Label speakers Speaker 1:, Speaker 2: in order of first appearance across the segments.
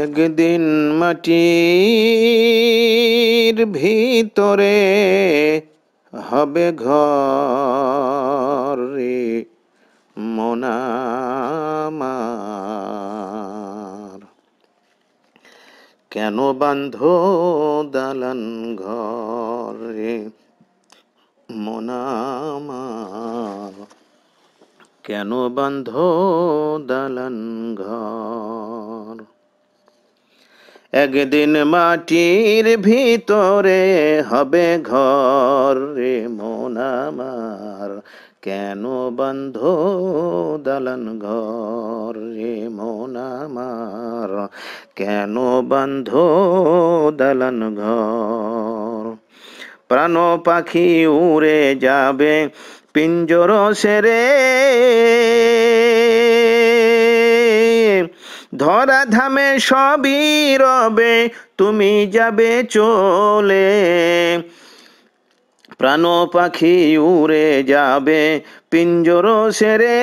Speaker 1: একদিন মাটির ভিতরে হবে ঘর রে মন আমার। কেন বাঁধো দালান ঘর রে মন আমার, কেন বাঁধো দালান ঘর। একদিন মাটির ভিতরে হবে ঘর রে মন আমার, কেন বাঁধো দালান ঘর রে মন আমার, কেন বাঁধো দালান ঘর। প্রাণ পাখি উড়ে যাবে পিঞ্জর সেরে, ধরা ধামে সবই রবে তুমি যাবে চলে। প্রাণ পাখি উড়ে যাবে পিঞ্জর সেরে,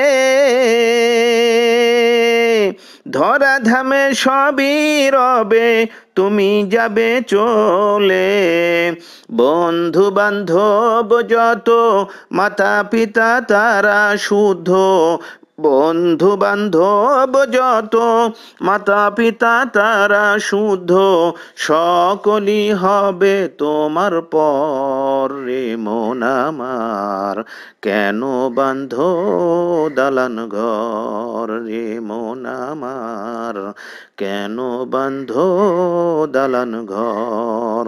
Speaker 1: ধরা ধামে সবই রবে তুমি যাবে চলে। বন্ধু বান্ধব যত মাতা পিতা তারা শুদ্ধ, বন্ধু বান্ধব যত মাতা পিতা তারা শুদ্ধ, সকলই হবে তোমার পর রে মন আমার, কেন বাঁধো দালান ঘর রে মন আমার, কেন বাঁধো দালান ঘর।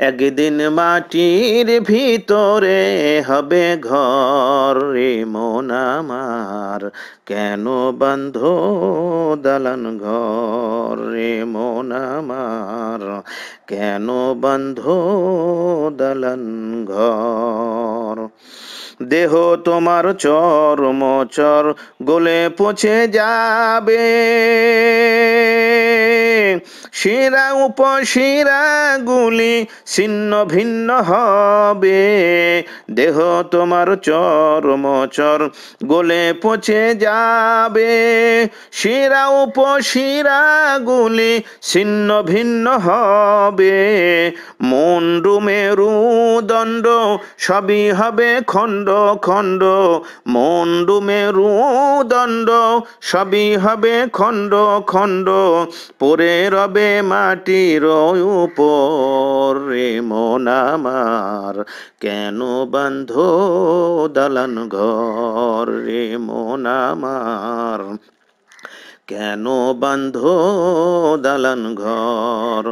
Speaker 1: একদিন মাটির ভিতরে হবে ঘর রে মন আমার, কেন বাঁধো দালান ঘর রে মন আমার, কেন বাঁধো দালান ঘর। দেহ তোমার চর্মচর গলে পচে যাবে, শিরা উপশিরা গুলি ছিন্ন ভিন্ন হবে। দেহ তোমার চর্মচর গলে পচে যাবে, শিরা উপশিরা গুলি ছিন্ন ভিন্ন হবে। মুন্ডু মেরুদণ্ড সবই হবে খণ্ড খণ্ড, মুন্ডু মেরুদণ্ড সবই হবে খণ্ড খণ্ড, পড়ে রবে মাটির উপর রে মন আমার, কেন বাঁধো দালান ঘর রে মন আমার, কেন বাঁধো দালান ঘর।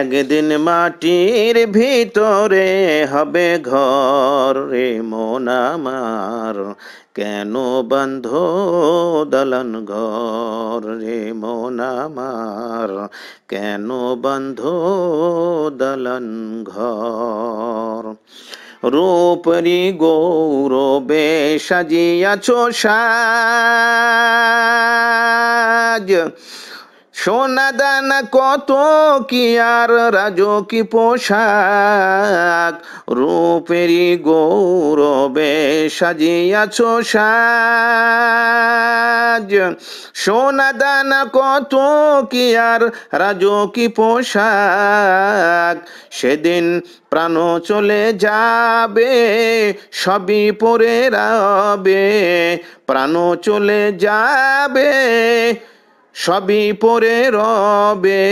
Speaker 1: একদিন মাটির ভিতরে হবে ঘর রে মন আমার, কেন বাঁধো দালান ঘর রে মন আমার, কেন বাঁধো দালান ঘর। রূপরি গৌরবে সাজিয়াছ সাজ, সোনা দানা কত কি আর রাজো কি পোশাক। রূপেরি গৌরবে সাজিয়াছ সাজ, সোনা দানা কত কি আর রাজো কি পোশাক। সেদিন প্রাণ চলে যাবে সবই পড়ে রবে, প্রাণ চলে যাবে সবই পড়ে রবে,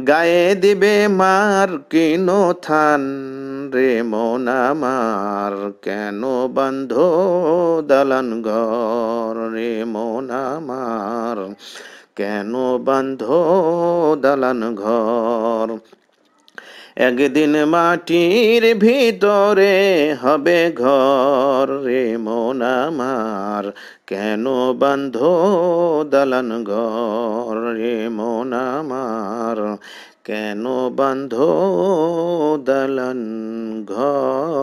Speaker 1: গায়ে দিবে মার কিন থান রে মন আমার, কেন বাঁধো দালান ঘর রে মন আমার, কেন বাঁধো দালান ঘর। একদিন মাটির ভিতরে হবে ঘর রে মন আমার, কেন বাঁধো দালান ঘর রে মন আমার, কেন বাঁধো দালান ঘর।